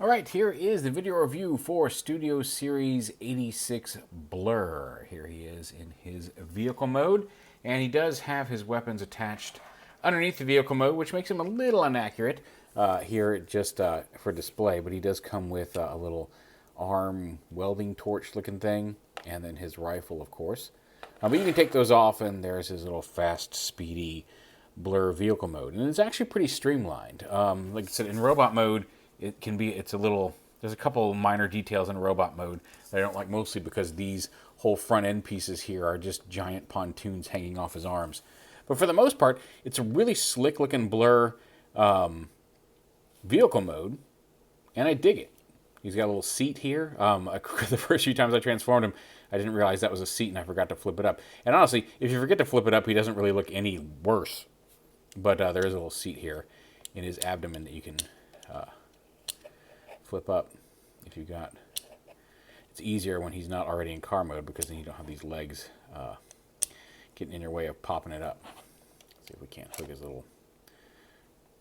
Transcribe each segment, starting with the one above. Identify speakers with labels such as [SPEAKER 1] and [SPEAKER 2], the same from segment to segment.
[SPEAKER 1] All right, here is the video review for Studio Series 86 BLURR. Here he is in his vehicle mode, and he does have his weapons attached underneath the vehicle mode, which makes him a little inaccurate here just for display, but he does come with a little arm welding torch looking thing, and then his rifle, of course. But you can take those off, and there's his little fast, speedy BLURR vehicle mode, and it's actually pretty streamlined. Like I said, in robot mode, it's a little, there's a couple minor details in robot mode that I don't like, mostly because these whole front end pieces here are just giant pontoons hanging off his arms. But for the most part, it's a really slick looking BLURR vehicle mode, and I dig it. He's got a little seat here. The first few times I transformed him, I didn't realize that was a seat, and I forgot to flip it up. And honestly, if you forget to flip it up, he doesn't really look any worse. But there is a little seat here in his abdomen that you can flip up if you got. It's easier when he's not already in car mode, because then you don't have these legs getting in your way of popping it up. Let's see if we can't hook his little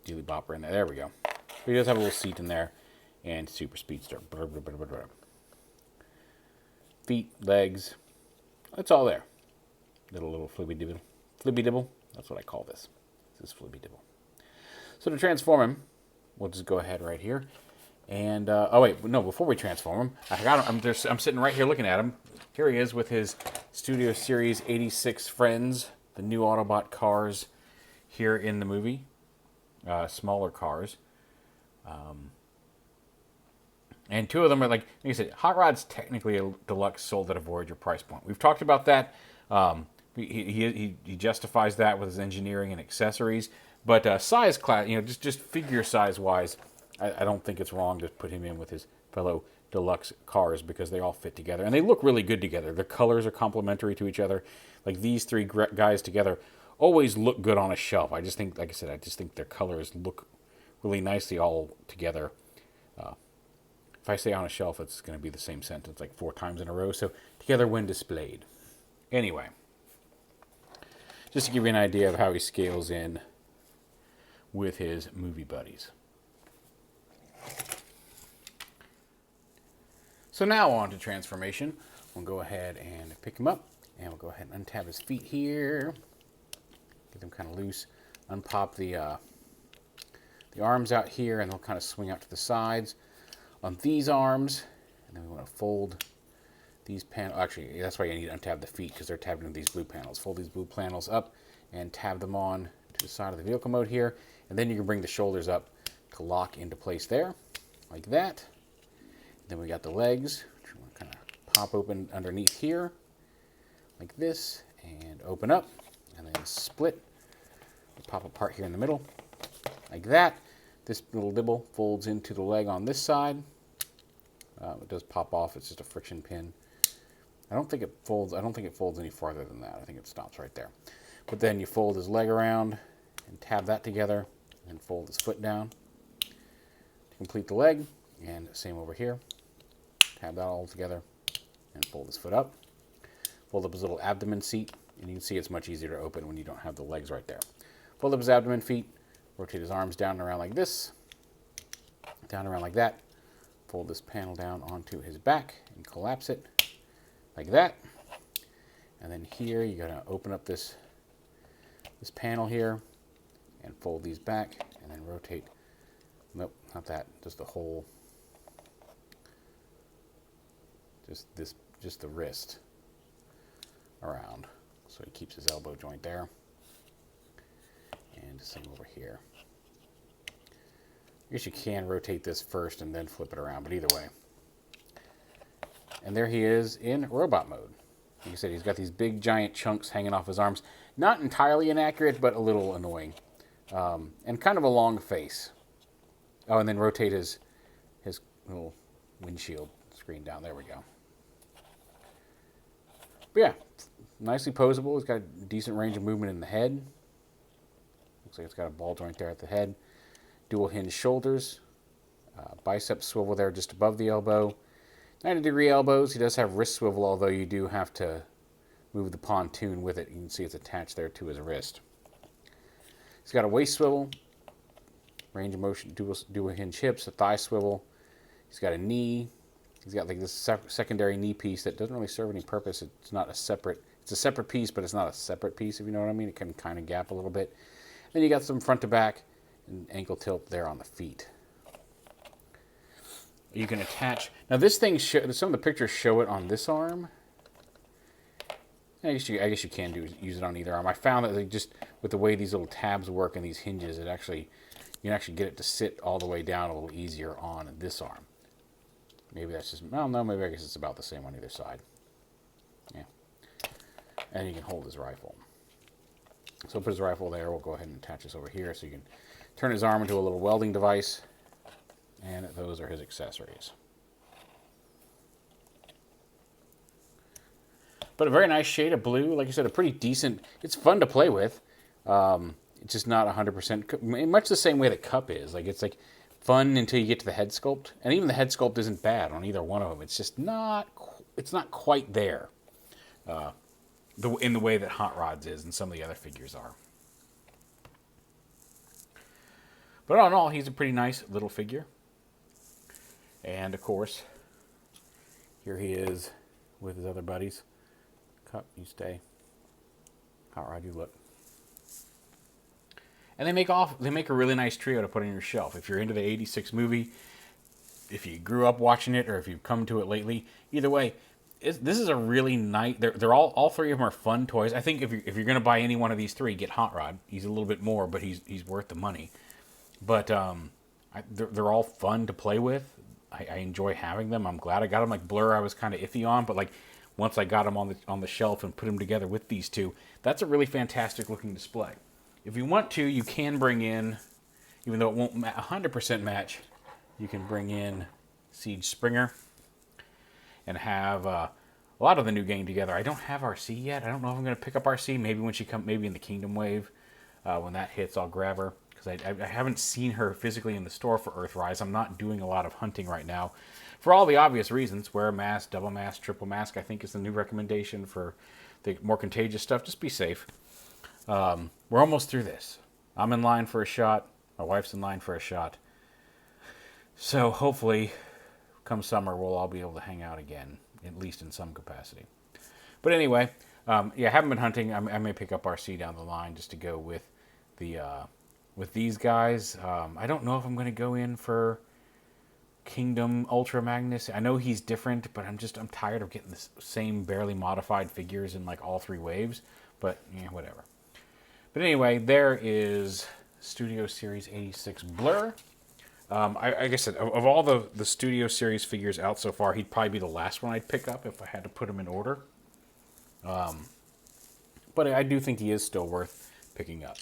[SPEAKER 1] dealy bopper in there. There we go. But he does have a little seat in there, and super speedster. Feet, legs, it's all there. Little flibby dibble. That's what I call this. This is flibby dibble. So to transform him, we'll just go ahead right here. And, oh wait, no, before we transform him, I got him, I'm sitting right here looking at him. Here he is with his Studio Series 86 friends, the new Autobot cars here in the movie. Smaller cars. And two of them are like I said, Hot Rod's technically a deluxe sold at a Voyager price point. We've talked about that. He justifies that with his engineering and accessories. But size class, just figure size wise, I don't think it's wrong to put him in with his fellow deluxe cars, because they all fit together and they look really good together. The colors are complementary to each other. Like these three guys together always look good on a shelf. I just think, like I said, their colors look really nicely all together. If I say on a shelf, it's going to be the same sentence like 4 times in a row. So together when displayed. Anyway, just to give you an idea of how he scales in with his movie buddies. So now on to transformation. We'll go ahead and pick him up, and we'll go ahead and untab his feet here. Get them kind of loose. Unpop the arms out here, and they'll kind of swing out to the sides on these arms. And then we want to fold these panels. Actually, that's why you need to untab the feet, because they're tabbed into these blue panels. Fold these blue panels up and tab them on to the side of the vehicle mode here. And then you can bring the shoulders up to lock into place there, like that. Then we got the legs, which we want to kind of pop open underneath here, like this, and open up, and then split. We pop apart here in the middle, like that. This little dibble folds into the leg on this side. It does pop off. It's just a friction pin. I don't think it folds any farther than that. I think it stops right there. But then you fold his leg around and tab that together, and fold his foot down to complete the leg. And same over here. Tab that all together and fold his foot up. Fold up his little abdomen seat, and you can see it's much easier to open when you don't have the legs right there. Fold up his abdomen feet, rotate his arms down and around like this, down and around like that. Fold this panel down onto his back and collapse it like that. And then here you're going to open up this panel here and fold these back, and then rotate. Nope, not that. Just the whole. Just the wrist around, so he keeps his elbow joint there. And the same over here. I guess you can rotate this first and then flip it around, but either way. And there he is in robot mode. Like I said, he's got these big giant chunks hanging off his arms. Not entirely inaccurate, but a little annoying. And kind of a long face. Oh, and then rotate his little windshield screen down. There we go. But yeah, nicely posable. It's got a decent range of movement in the head. Looks like it's got a ball joint there at the head. Dual hinge shoulders. Bicep swivel there just above the elbow. 90-degree elbows. He does have wrist swivel, although you do have to move the pontoon with it. You can see it's attached there to his wrist. He's got a waist swivel, range of motion, dual hinge hips, a thigh swivel, He's got a knee. He's got like this secondary knee piece that doesn't really serve any purpose. It's not a separate. It's a separate piece, but it's not a separate piece, if you know what I mean. It can kind of gap a little bit. Then you got some front to back and ankle tilt there on the feet. You can attach. Now this thing, some of the pictures show it on this arm. I guess you can use it on either arm. I found that just with the way these little tabs work and these hinges, you can actually get it to sit all the way down a little easier on this arm. Maybe that's just, well, no, maybe I guess it's about the same on either side. Yeah. And you can hold his rifle. So put his rifle there. We'll go ahead and attach this over here so you can turn his arm into a little welding device. And those are his accessories. But a very nice shade of blue. Like I said, a pretty decent, it's fun to play with. It's just not 100%, much the same way that Cup is. Like, it's like fun until you get to the head sculpt. And even the head sculpt isn't bad on either one of them. It's just not quite there in the way that Hot Rods is and some of the other figures are. But all in all, he's a pretty nice little figure. And, of course, here he is with his other buddies. Cup, you stay. Hot Rod, you look. And they make a really nice trio to put on your shelf. If you're into the 86 movie, if you grew up watching it, or if you've come to it lately, either way, this is a really nice. They're all three of them are fun toys. I think if you're going to buy any one of these three, get Hot Rod. He's a little bit more, but he's worth the money. But they're all fun to play with. I enjoy having them. I'm glad I got them. Like BLURR, I was kind of iffy on, but like once I got them on the shelf and put them together with these two, that's a really fantastic looking display. If you want to, you can bring in, even though it won't 100% match, you can bring in Siege Springer and have a lot of the new gang together. I don't have RC yet. I don't know if I'm going to pick up RC. Maybe when she comes, maybe in the Kingdom Wave. When that hits, I'll grab her. Because I haven't seen her physically in the store for Earthrise. I'm not doing a lot of hunting right now. For all the obvious reasons. Wear a mask, double mask, triple mask, I think is the new recommendation for the more contagious stuff. Just be safe. We're almost through this. I'm in line for a shot. My wife's in line for a shot. So hopefully, come summer, we'll all be able to hang out again, at least in some capacity. But anyway, yeah, I haven't been hunting. I may pick up RC down the line just to go with the with these guys. I don't know if I'm going to go in for Kingdom Ultra Magnus. I know he's different, but I'm tired of getting the same barely modified figures in like all three waves. But yeah, whatever. But anyway, there is Studio Series 86 BLURR. Like I said, of all the Studio Series figures out so far, he'd probably be the last one I'd pick up if I had to put him in order. But I do think he is still worth picking up.